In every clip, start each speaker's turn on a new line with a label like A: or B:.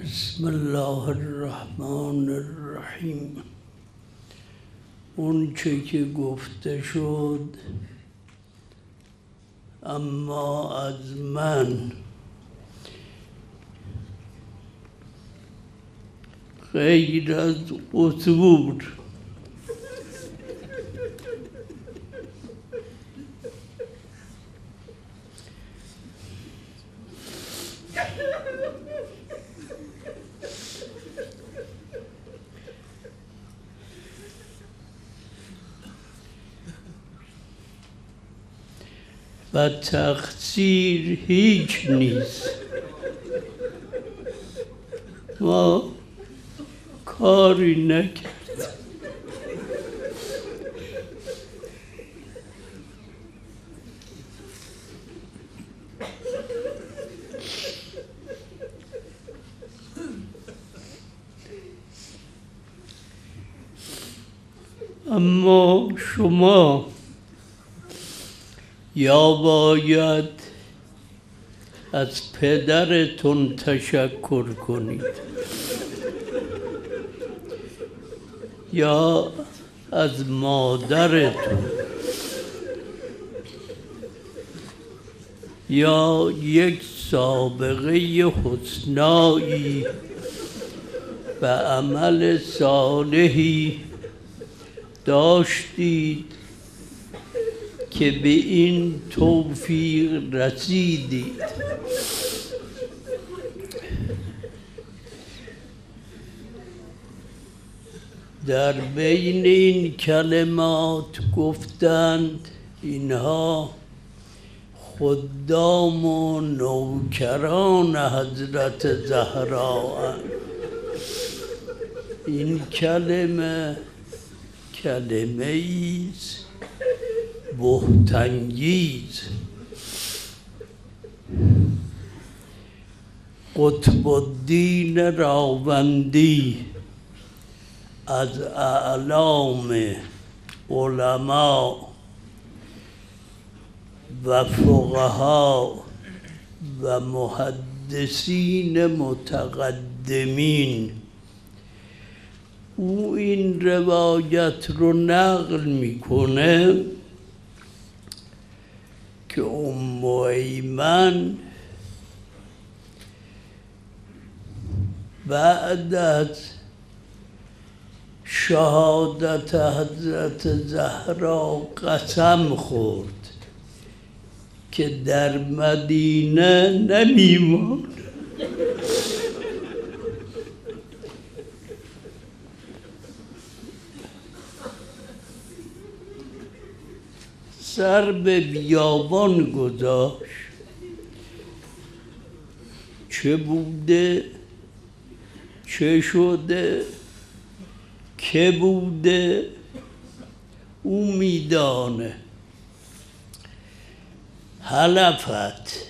A: بسم الله الرحمن الرحیم. اون چه که گفته شد اما از من غیر از قصور و تقصیر هیچ نیست. ما کاری نکرد. اما شما یا باید از پدرتون تشکر کنید یا از مادرتون یا یک سابقه حسنایی و عمل صالحی داشتید که به این توفیق رسیدید. در بین این کلمات گفتند اینها خدام و نوکران حضرت زهرا. این کلمه ایست بهت‌انگیز. قطب الدین راوندی از اعلام علما و فقها و محدثین متقدمین، او این روایت رو نقل میکنه که ام ایمن بعد از شهادت حضرت زهرا قسم خورد که در مدینه نمیماند. سر به بیابان گذاشت. چه بوده، چه شده، که بوده، او میدانه. حلفت،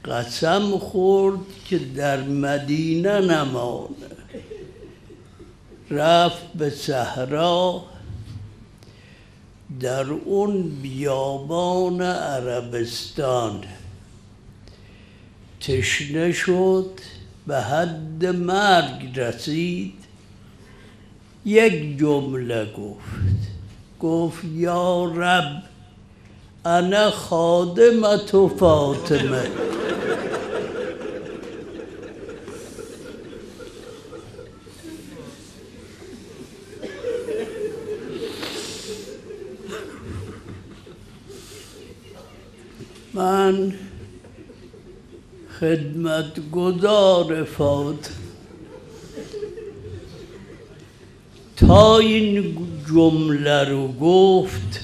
A: قسم خورد که در مدینه نمانه. رفت به صحرا، در اون بیابان عربستان تشنه شد، به حد مرگ رسید. یک جمله گفت یا رب انا خادمت فاطمه. من خدمتگزار فاطمه. تا این جمله رو گفت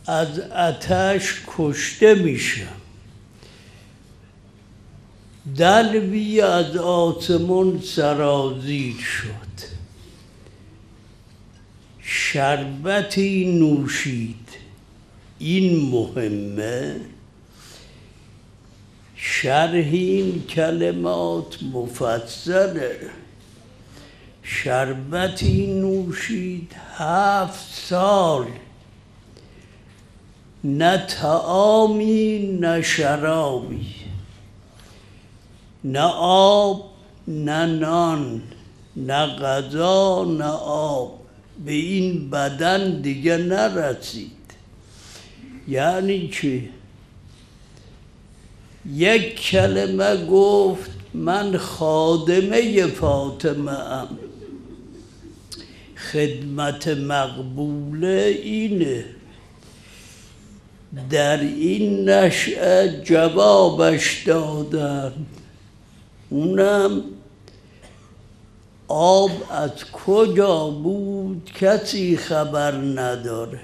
A: از آتش کشته میشم. دلوی از آسمان سرازیر شد، شربتی نوشید. این مهمه، شرح این کلمات مفصله. شربتی نوشید 7 سال، نه طعامی نه شرابی. نه آب نه نان نه غذا نه آب به این بدن دیگه نرسید. یعنی چی؟ یک کلمه گفت من خادمه فاطمه ام. خدمت مقبوله اینه. در این نشأه جوابش دادن، اونم آب از کجا بود کسی خبر نداره.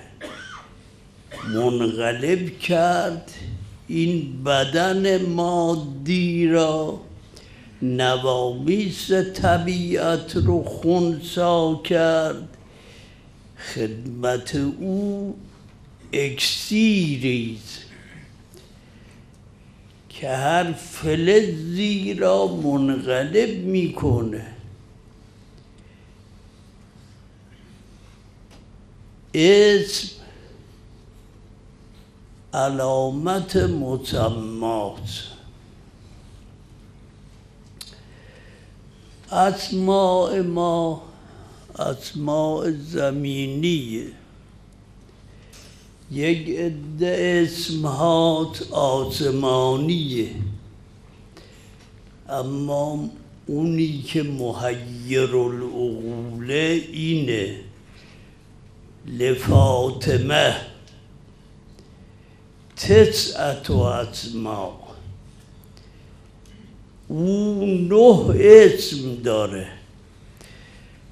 A: منقلب کرد این بدن مادی را، نوامیس طبیعت رو خنثی کرد. خدمت او اکسیریست که هر فلزی را منقلب میکنه. اسم علامت مسمات. اسماء ما اسماء زمینیه. یک عده اسمهات آسمانیه، اما اونی که محیر العقوله اینه. لفاطمه تسعة اسماء، او 9 اسم داره،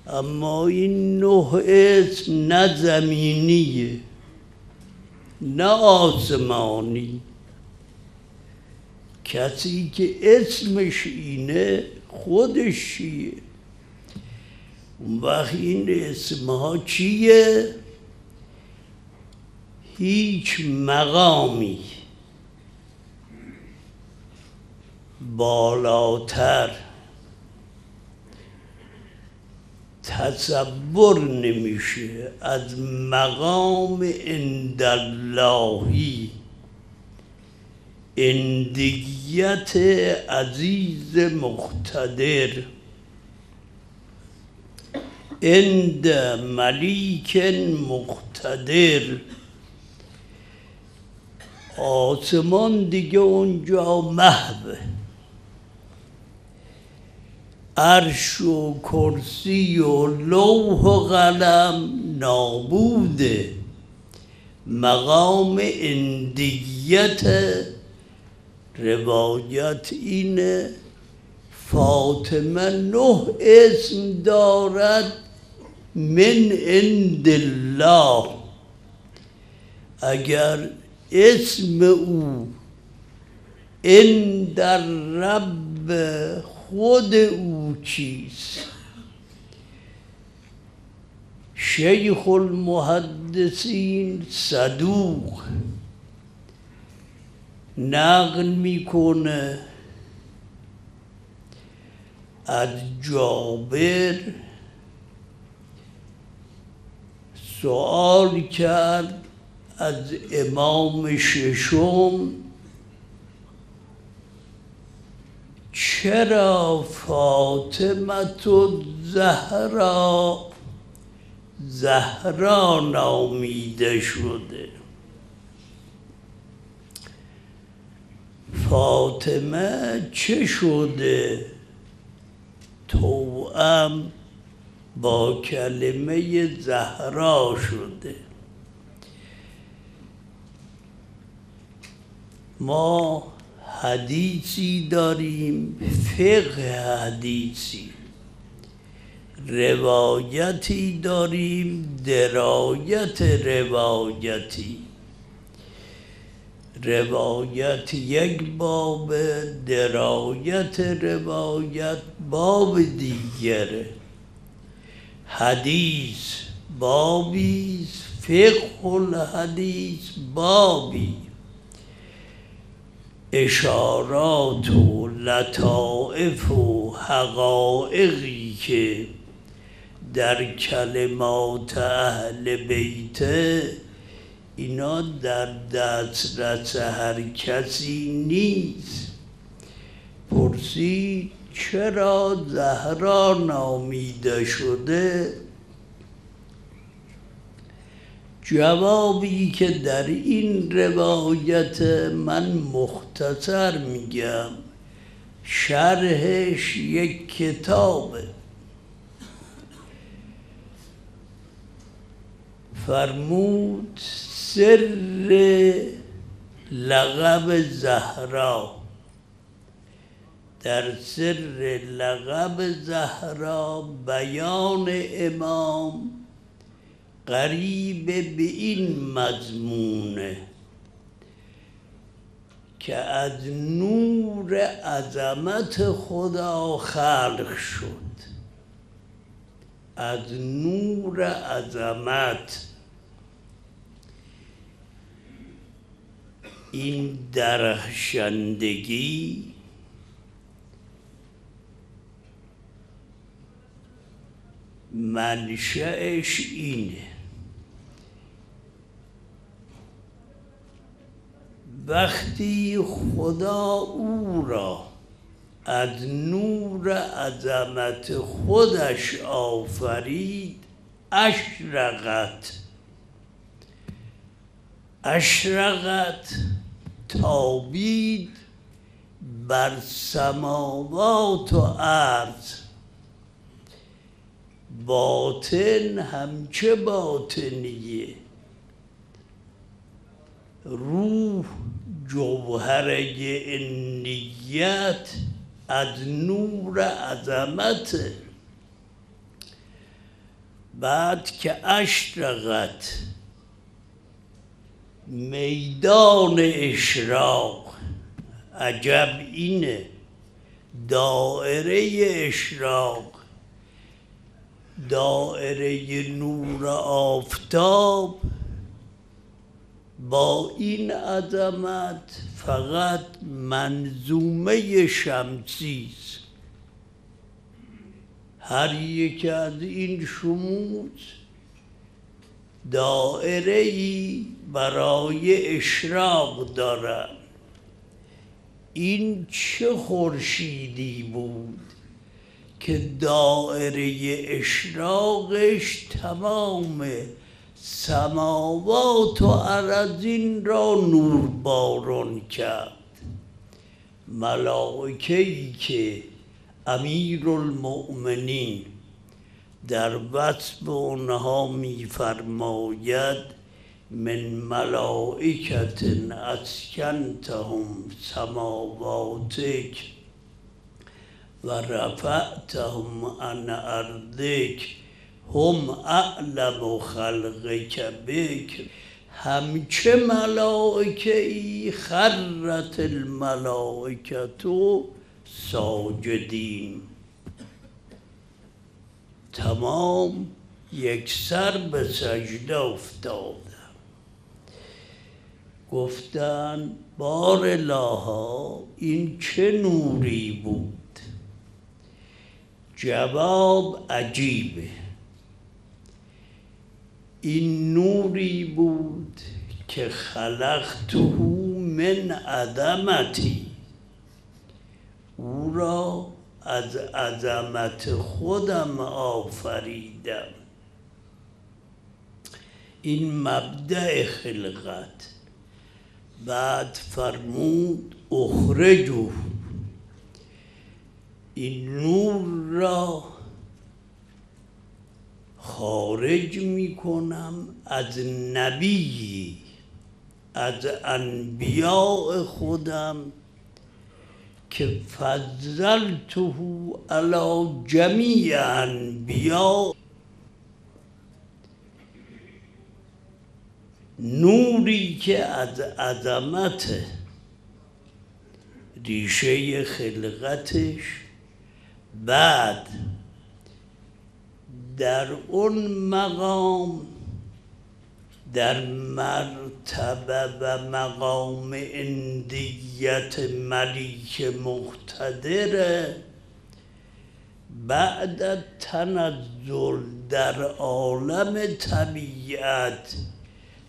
A: اما این 9 اسم نه زمینیه نه آسمانی. کسی که اسمش اینه خودش چیه؟ اون وقت این اسمها چیه؟ هیچ مقامی بالاتر تصور نمیشه از مقام عنداللهی، عندیت عزیز مقتدر، عند ملیک مقتدر. آسمان دیگه اونجا محوه، عرش و کرسی و لوح و قلم نابوده. مقام عندیت روایت اینه فاطمه 9 اسم دارد من عند الله. اگر اسم او عند رب خود او چیست؟ شیخ المحدثین صدوق نقل میکنه از جابر، سؤال کرد از امام ششم چرا فاطمه الزهرا زهرا نامیده شده؟ فاطمه چه شده توأم با کلمه زهرا شده؟ ما حدیثی داریم، فقه حدیثی، روایتی داریم، درایت روایتی. روایت یک باب، درایت روایت باب دیگره. حدیث بابی، فقه الحدیث بابی. اشارات و لطائف و حقایقی که در کلمات اهل بیت، اینا در دسترس هر کسی نیست. پرسید چرا زهرا نامیده شده؟ جوابی که در این روایت من مختصر میگم، شرحش یک کتابه. فرمود سر لقب زهرا، در سر لقب زهرا بیان امام قریب به این مضمونه که از نور عظمت خدا خلق شد. از نور عظمت، این درخشندگی منشأش اینه. وقتی خدا او را از نور عظمت خودش آفرید، اشرقت تابید بر سماوات و ارض. باطن همچه باطنیه، روح جوهره انیت از نور عظمت. بعد که اشرقت، میدان اشراق، عجب اینه، دائره اشراق، دائره نور آفتاب با این عظمت فقط منظومه شمسیست. هر یک از این شموس دائره‌ای برای اشراق دارد. این چه خورشیدی بود که دائره اشراقش تمام سماوات و اراضین را نورباران کرد. ملائکه‌ای که امیرالمؤمنین در وصف آنها می‌فرماید من ملائکة اسکنتهم سماواتک و رفعتهم عن ارضک هم اعلم خلقک بک. همچه ملائکه‌ای خرت الملائکة ساجدین، تمام یکسر به سجده افتادن. گفتن بار الها این چه نوری بود؟ جواب عجیبه. این نوری بود که خلقته من عظمتی، او را از عظمت خودم آفریدم. این مبدأ خلقت. بعد فرمود اخرجوا، این نور را خارج میکنم از نبی، از انبیاء خودم که فضلته علی جمیع انبیاء. نوری که از عظمت ریشه خلقتش، بعد در اون مقام، در مرتبه و مقام اندیت ملیک مقتدر، بعد تنزل در عالم طبیعت،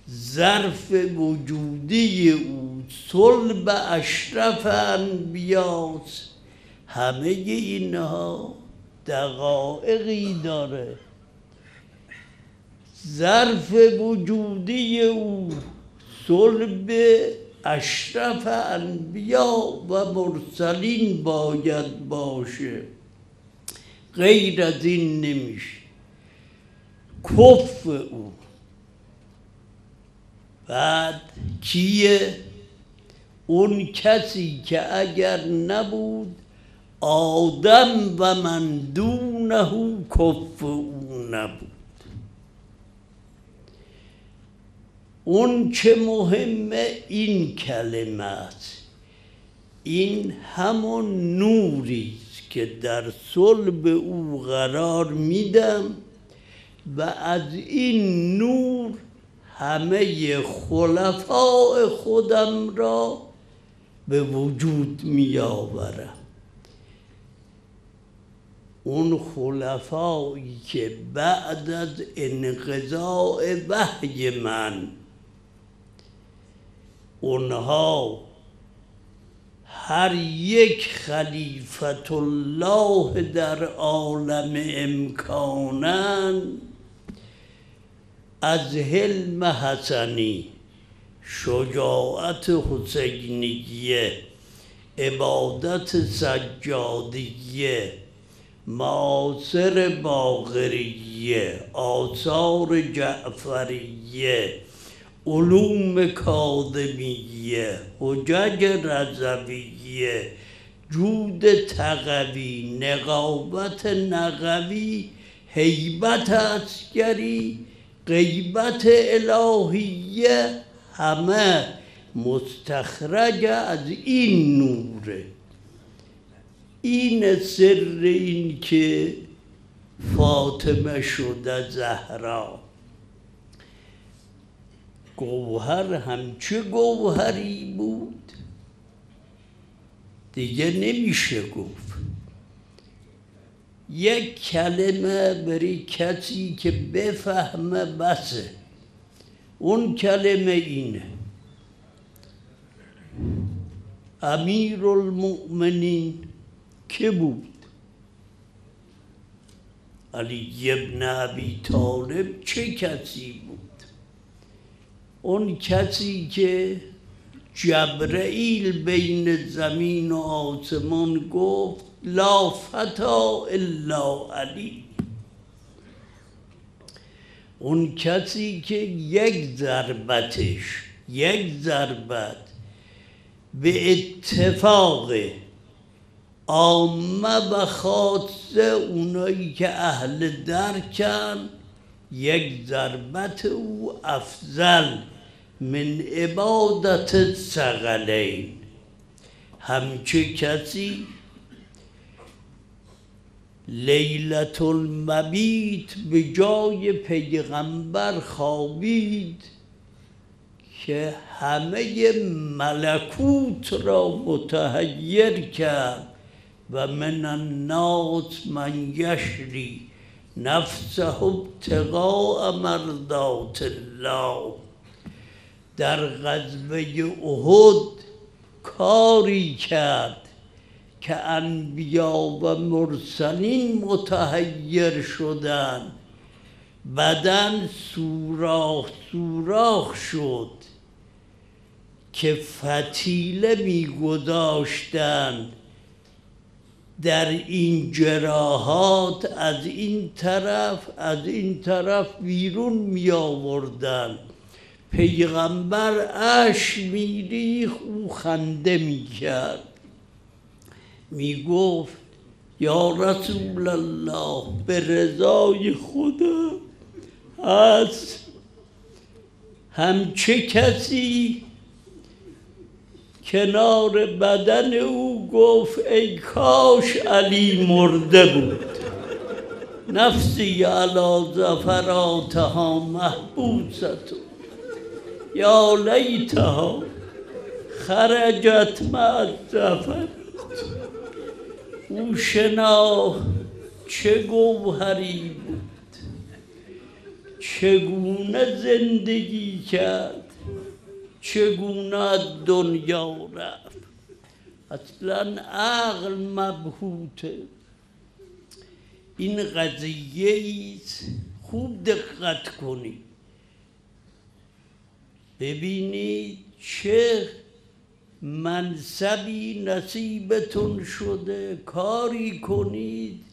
A: ظرف وجودی او صلب اشرف انبیاست، همه اینها دقایقی داره. ظرف وجودی او صلب اشرف انبیا و مرسلین باید باشه، غیر از این نمیشه. کف او بعد کیه؟ اون کسی که اگر نبود آدم و من دونه کف او نبود. اون چه مهمه این کلمه است. این همون نوری است که در صلب او قرار میدم و از این نور همه خلفاء خودم را به وجود می آورم. اون خلفایی که بعد از انقضاء وحی من اونها هر یک خلیفت الله در عالم امکانن، از حلم حسنی، شجاعت حسینیه، عبادت سجادیه، معاصر باقریه، آثار جعفریه، علوم کاظمیه، حجج رضویه، جود تقوی، نقابت نقوی، هیبت عسکری، غیبت الهیه، همه مستخرج از این نوره. این سر این که فاطمه شده زهرا. گوهر همچه گوهری بود دیگه نمیشه گفت. یک کلمه برای کسی که بفهمه بسه. اون کلمه اینه: امیرالمؤمنین که بود؟ علی ابن ابی طالب. چه کسی بود؟ اون کسی که جبرئیل بین زمین و آسمان گفت لا فتا الا علی. اون کسی که یک ضربت به اتفاق عامه و خاصه اونایی که اهل درکن، یک ضربت او افضل من عبادت ثقلین. همچه کسی لیلة المبیت به جای پیغمبر خوابید که همه ملکوت را متحیر کرد و من الناس من یشری نفسه ابتغاء مرضات الله. در غزوه احد کاری کرد که انبیا و مرسلین متحیر شدن، بدن سوراخ شد که فتیله می‌گذاشتند در این جراحات، از این طرف بیرون می آوردن. پیغمبر اشک میریخت، او خنده میکرد، میگفت یا رسول الله به رضای خدا هست. همچه کسی کنار بدن او گفت ای کاش علی مرده بود. نفسی علی زفراتها محبوست یا لیتها خرجت مع الزفر. او شناخت چه گوهری بود، چگونه زندگی کرد، چگونه دنیا رفت. اصلا عقل مبهوته. این قضیه ایست، خوب دقت کنید ببینید چه منصبی نصیبتون شده، کاری کنید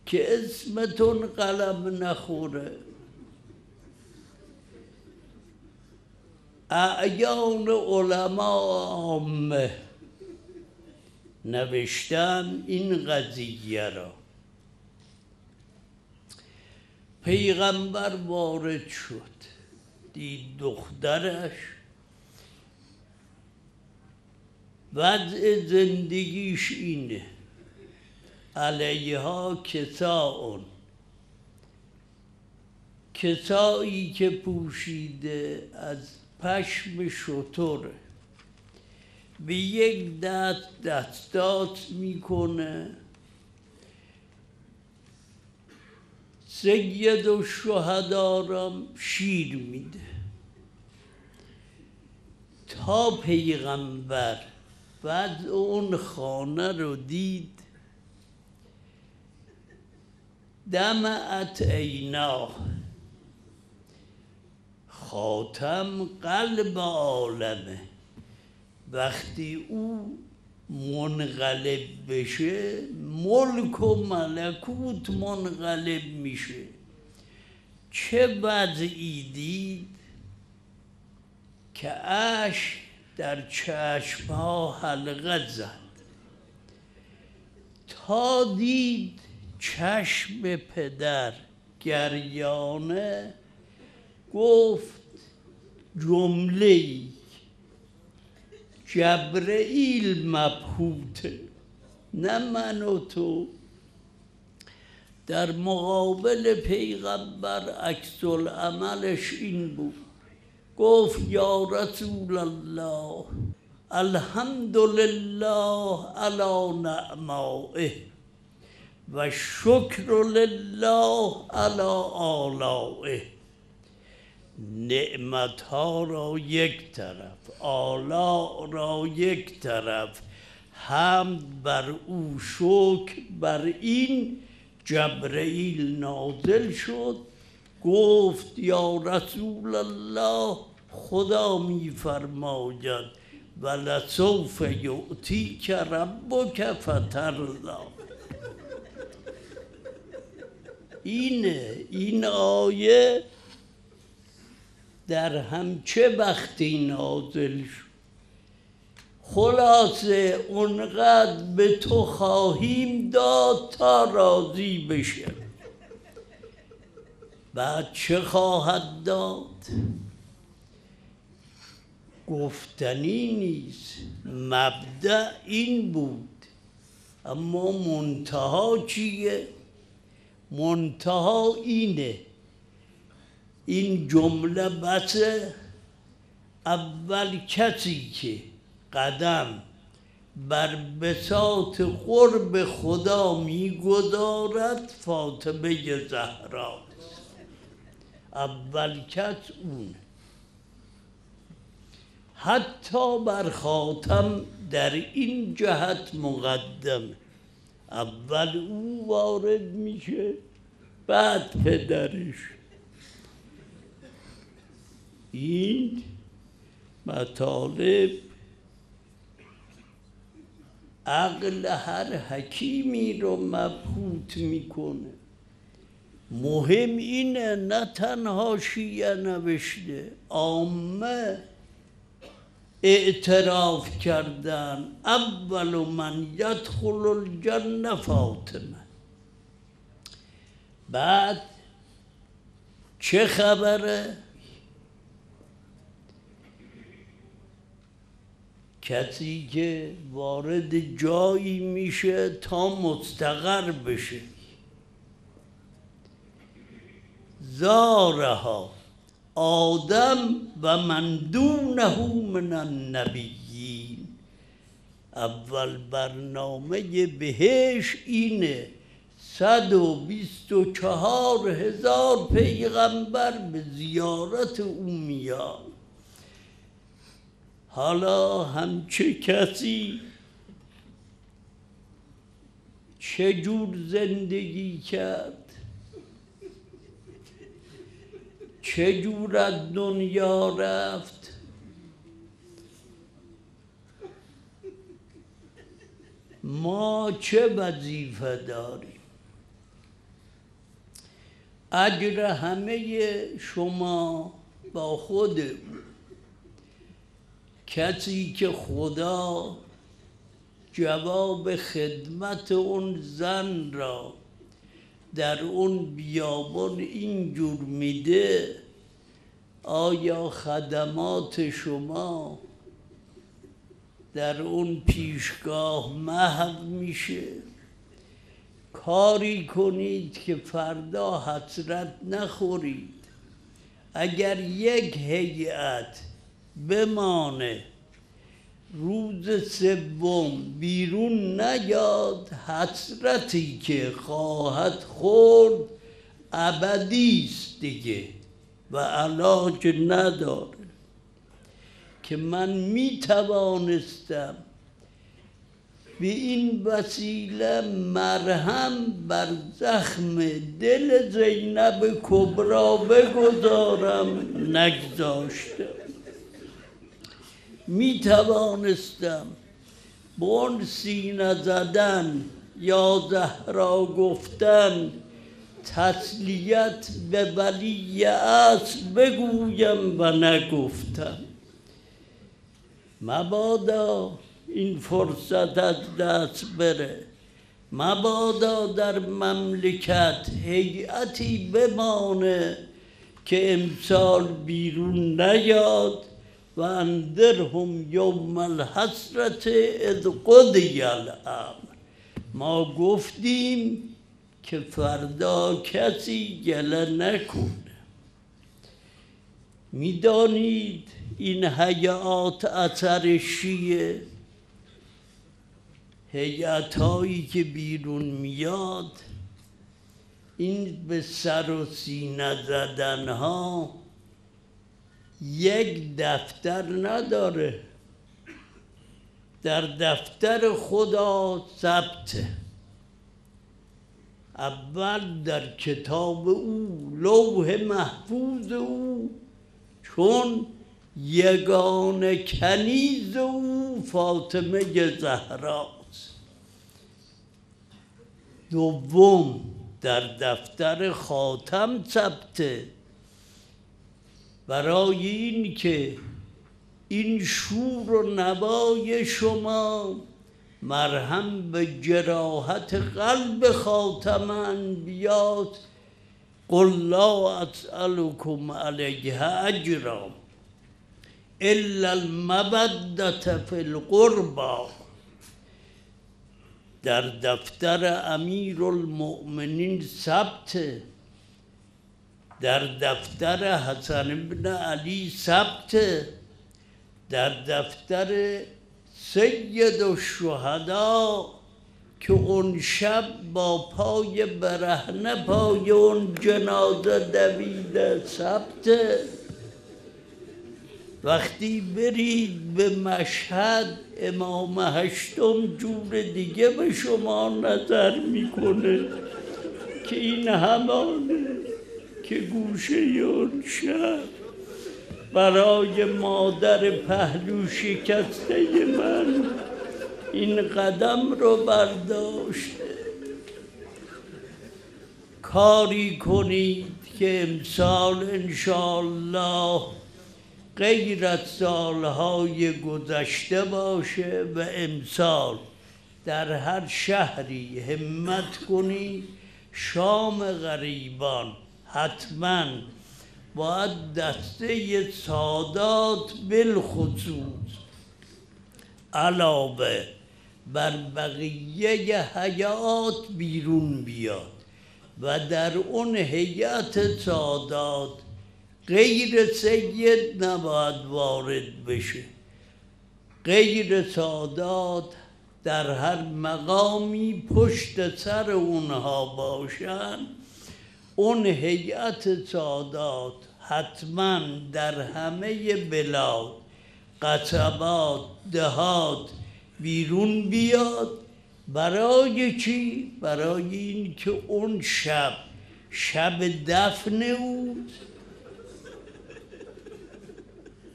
A: که اسمتون قلم نخوره. اعیان علما عامه نوشتن این قضیه را. پیغمبر وارد شد، دید دخترش وضع زندگیش اینه، علیها کساء، کسایی که پوشیده از پشم شتره، به یک دست دستات میکنه. سید الشهدا را شیر میده. تا پیغمبر وضع اون خانه رو دید، دمعت عیناه، خاتم قلب عالمه. وقتی او منقلب بشه ملک و ملکوت منقلب میشه. چه وضعی دید که اشک در چشمها حلقه زد، تا دید چشم پدر گریانه. گفت جمله‌ای جبرئیل مبهوته، نه من و تو. در مقابل پیغمبر عکس العملش این بود. گفت یا رسول الله الحمدلله علی نعمائه و شکر لله علی آلائه. نعمتها را یک طرف، آلاء را یک طرف، حمد بر او، شکر بر این. جبرئیل نازل شد، گفت یا رسول الله خدا میفرماید ولسوف یؤتیک ربک فترضی. این آیه در همچه وقتی نازل شد. خلاصه اونقدر به تو خواهیم داد تا راضی بشه. بعد چه خواهد داد؟ گفتنی نیست. مبدأ این بود، اما منتها چیه؟ منتها اینه. این جمله بسه. اول کسی که قدم بر بساط قرب خدا میگذارد فاطمه زهراست. اول کس اون. حتی بر خاتم در این جهت مقدم. اول او وارد میشه، بعد پدرش. این مطالب عقل هر حکیمی رو مبهوت میکنه. مهم اینه نه تنها شیعه نوشته، عامه اعتراف کردن اول من یدخل الجنه فاطمه. بعد چه خبره؟ کسی که وارد جایی میشه تا مستقر بشه. زارها آدم و من دونه من النبیین. اول برنامه بهش اینه. 124,000 پیغمبر به زیارت او میاد. حالا همچه کسی چجور زندگی کرد، چجور از دنیا رفت. ما چه وظیفه داریم؟ اجر همه شما با خود کسی که خدا جواب خدمت اون زن را در اون بیابان اینجور میده، آیا خدمات شما در اون پیشگاه محو میشه؟ کاری کنید که فردا حسرت نخورید. اگر یک هیئت بمانه روز سوم بیرون نیاد، حسرتی که خواهد خورد ابدی است دیگه و علاج نداره. که من می توانستم به این وسیله مرهم بر زخم دل زینب کبرا بگذارم، نگذاشتم. می توانستم با اون سینه زدن یا زهرا گفتن تسلیت به ولی اصل بگویم و نگفتم. مبادا این فرصت از دست بره، مبادا در مملکت هیئتی بمانه که امسال بیرون نیاد و انذرهم یوم الحسرة اذ قضی الامر. ما گفتیم که فردا کسی گله نکنه. میدانید این هیئات اثر شیعه، هیئت‌هایی که بیرون میاد، این به سر و سینه زدنها یک دفتر نداره. در دفتر خدا ثبته، اول در کتاب او، لوح محفوظ او، چون یگانه کنیز او فاطمه زهراست. دوم در دفتر خاتم ثبته، برای این که این شور و نوای شما مرهم به جراحت قلب خاتم انبیات. قل لا اسألكم علیه اجرا الا المودة فی القربى. در دفتر امیر المؤمنین ثبت، در دفتر حسن بن علی ثبت، در دفتر سید الشهدا که اون شب با پای برهنه پای اون جنازه دویده ثبت. وقتی برید به مشهد، امام هشتم جور دیگه به شما نظر میکنه که این همانه که گوشه اون شب برای مادر پهلو شکسته من این قدم رو برداشته. کاری کنید که امسال انشاءالله غیر از سالهای گذشته باشه و امسال در هر شهری همت کنید شام غریبان حتما باید دسته سادات بالخصوص علاوه بر بقیه هیئات بیرون بیاد و در اون هیئت سادات غیر سید نباید وارد بشه. غیر سادات در هر مقامی پشت سر اونها باشن. اون هیئت سادات حتما در همه بلاد، قصبات، دهات بیرون بیاد برای چی؟ برای این که اون شب دفن او،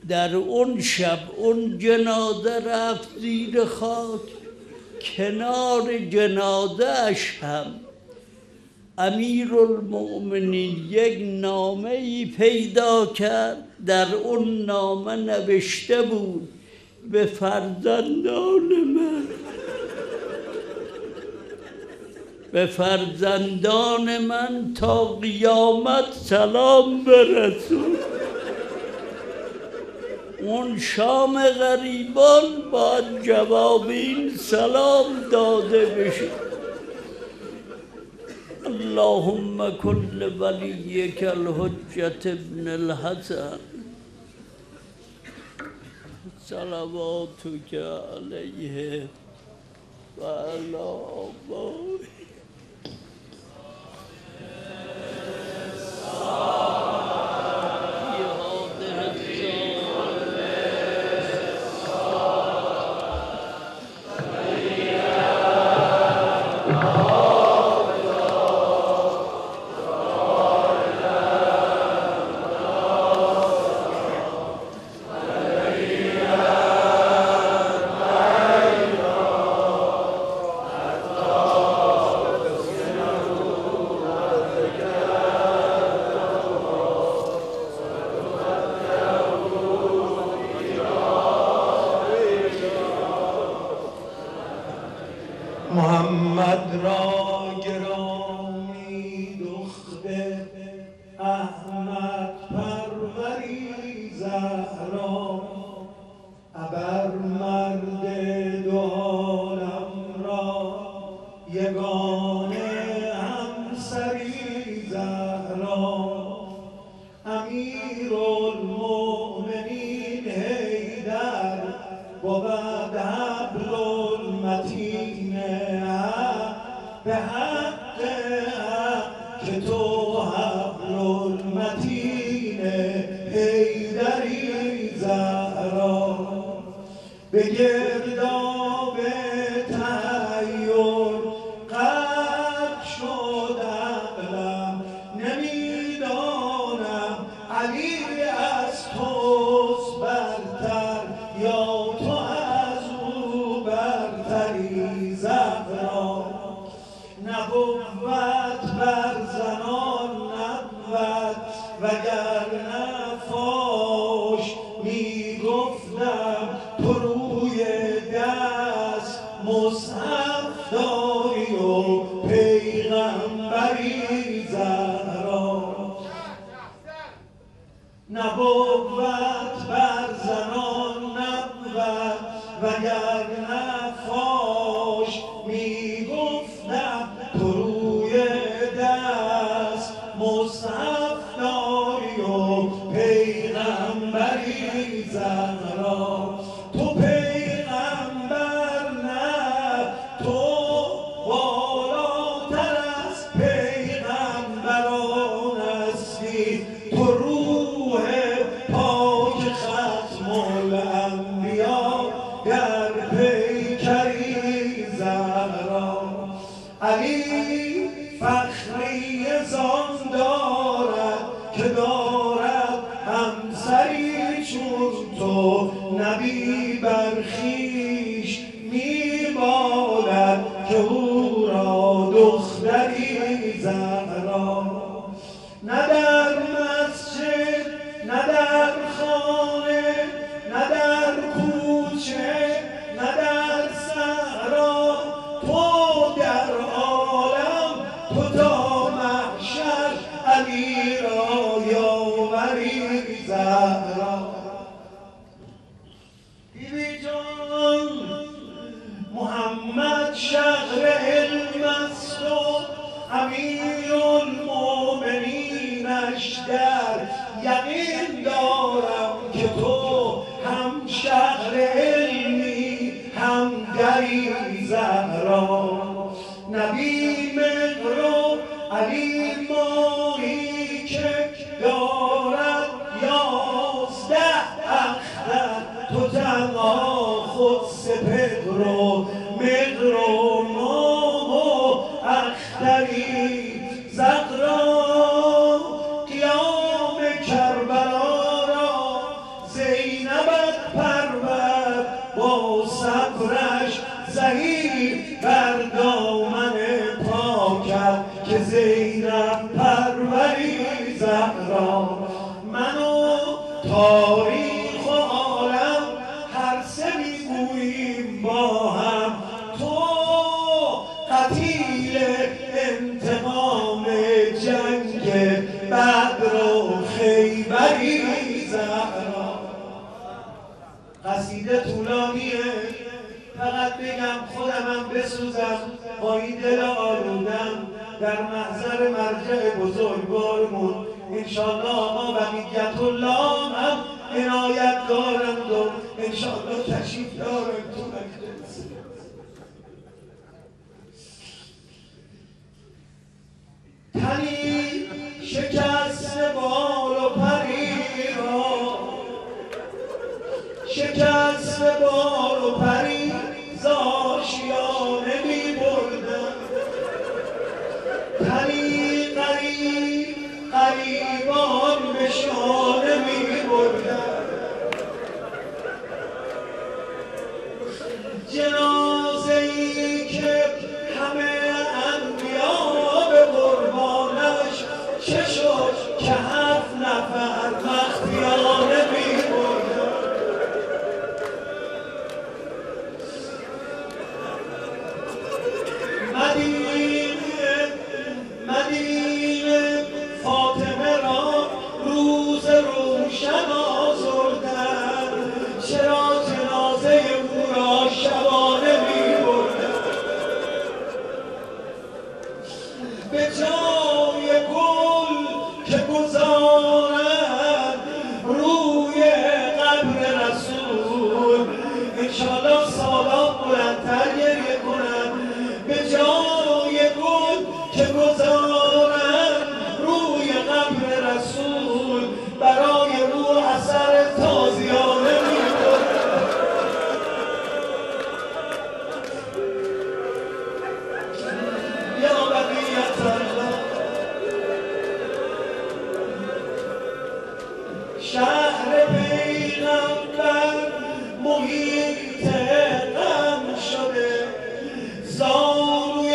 A: در اون شب اون جنازه رفت زیر خاک، کنار جنازه اش هم امیرالمؤمنین یک نامه ای پیدا کرد. در اون نامه نوشته بود به فرزندان من تا قیامت سلام برسون. اون شام غریبان باید جواب این سلام داده بشه. اللهم کل ولیک الحجة ابن الحسن صلواتک علیه و علی آبائه.
B: محمد را گرامی دختر احمد پروری زهرا، ابر مرد دو عالم را یگانه همسری زهرا، امیرالمؤمنین حیدر بود حبل المتین به حق که تو حبل المتین حیدری زهرا، به گرداب تحیر غرق شد عقلم، نمیدانم علی از توست برتر یا تو از او برتری زهرا، نبوت بر زنان نبود وگرنه فاش میگفتم تو روی دست مصحف داری و پیغمبری زهرا، نبوت بر زنان نبود وگرنه فاش میگفتم تو روی دست مصحف داری و پیغمبری زهرا، تو پیغمبر نه تو بالاتر از پیغمبران هستی، تو روح پاک ختم الانبیا در پیکری زهرا، علی فخری زان دارد که دارد همسری چون تو، نبی بر خویش میبالد که او را دختری زهرا، نه در مسجد نه در خانه نه در کوچه نه در صحرا، تو در عالم تو تا محشر علی را یاوری زهرا، بیبی جان محمد شهر علم است و امیرالمؤمنینش در یقین دارم که تو هم شهر علمی هم دری زهرا، نبی مهر و علی ماهی که دارد 11 اختر، تو تنها خود سپهر و مهر و با این دل آلودم در محضر مرجع بزرگوارمون انشالله آقا بقیت الله هم عنایت دارند و انشالله تشریف دارند تو مجلس. تنی شکست بال و پری را، شکست بال و پری زاشیانه می بردن. تنی قریب قریبان به شانه می بردن. جنازه ای که همه انبیا به قربانش چه شد که 7 نفر مخفیانه می بردن. مدینه فاطمه را روز روشن آزردن، چرا جنازه او را شبانه می بردن. به جای گل که گذارد روی قبر رسول انشالله سالات بلندتر گریه کنند. به جای گل که گذارد روی قبر رسول برای روح اثر تازیانه می‌کنند. یا بقیت الله شهر پیغمبر محیط غم شده، زانوی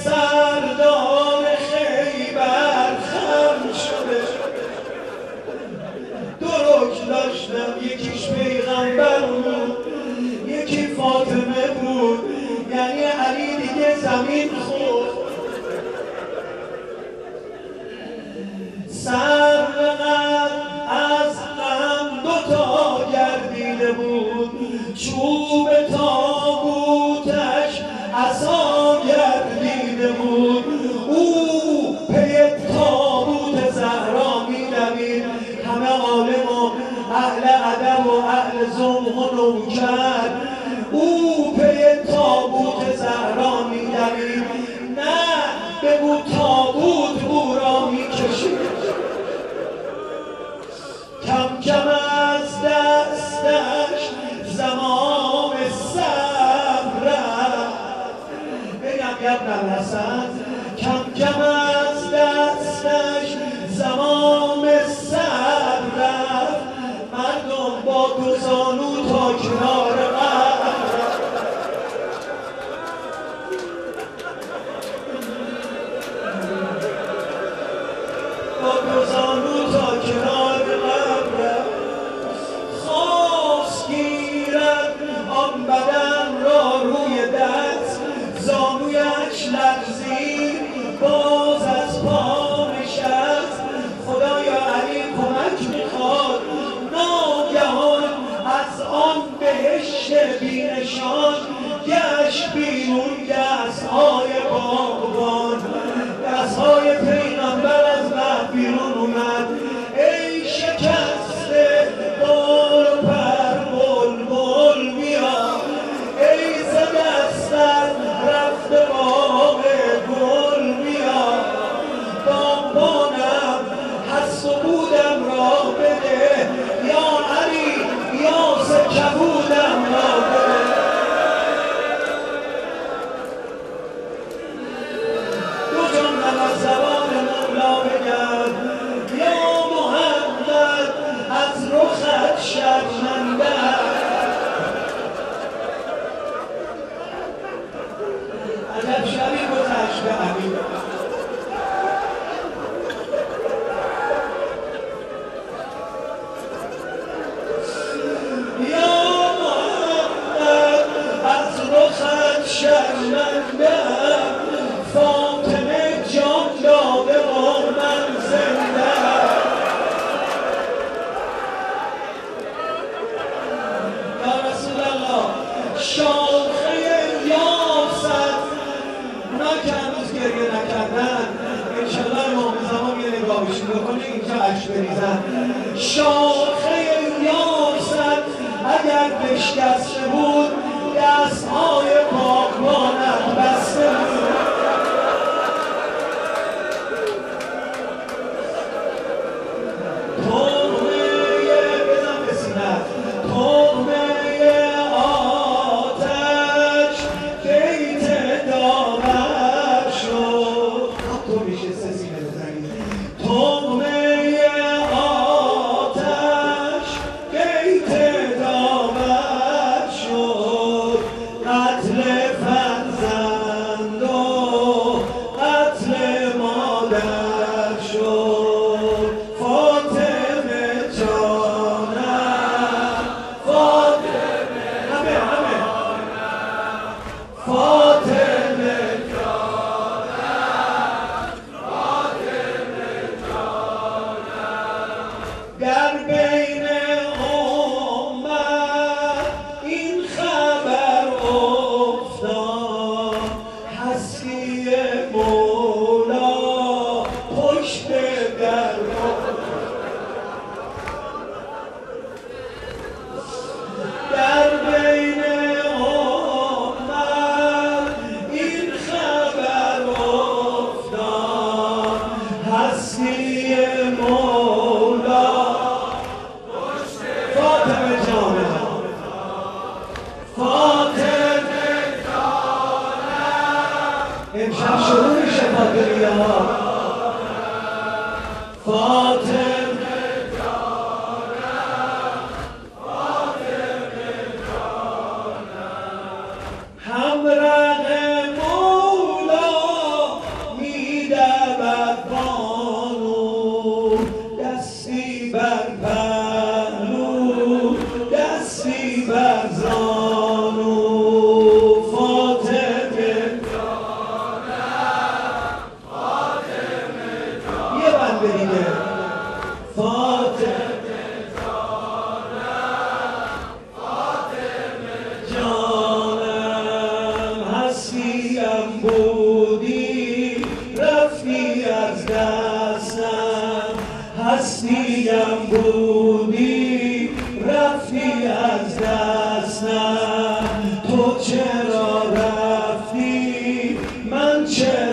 B: سردار خیبر خم شده. 2 رکن داشتم، یکیش پیغمبر بود یکی فاطمه بود، یعنی علی دیگه زمین خورد. سر از غم 2 تا گردیده بود، چوب تابوتش عصا گردیده بود. او پی تابوت زهرا می‌دوید، همه عالم و اهل ادب و اهل ذوق و نوکر او پی تابوت زهرا می‌دوید. نه بگو تابوت او را می‌کشید. کم کم از دستش زمام صبر رفت. بگم ابن الحسن کم کم از دستش زمام صبر رفت. مردم با 2 زانو تا کنار قبر با 2 زانو تا کنار قبر خواست گیرد آن بدن را روی دست. زانویش لرزید باز از پا نشست. خدایا علی کمک میخواد. ناگهان از آن بهشت بینشان گشت بیرون دستهای باغبان. دستهای پیغمبر از مهد بیرون اومد. ای شکسته بال و پر بلبل بیا، ای ز دستت رفته باغ گل بیا. باغبانم هست و بودم را بده، یا علی یا کبودم را بده. دو جمله از زبان مولا بگم، یا محمد از رخت شرمنده. عجب شبی گذشت به امیر. شرمنده فاطمه جان داده و من زنده. یا رسول الله شاخه یاست که هنوز گریه نکردن انشالله امام زمان یه نگاهشون بکنه اینجا عشق بریزن. شاخه یاسر اگر بشکسته بود دستهای پاکبانت بسته بود. در بین امت این خبر افتاد هستی مولا پشت در در بین امت این خبر افتاد هستی مولا فاطمه جانم امشب شروع میشه فاطمه ها. فاطمه همراه مولا میدود بانو دستی بر پهلو دستی بر زانو. فاطمه یه بند دیگه فاطمه جانم هستیم بودی رفتی از دستم هستیم بودی رفتی از دستم تو چرا رفتی من چرا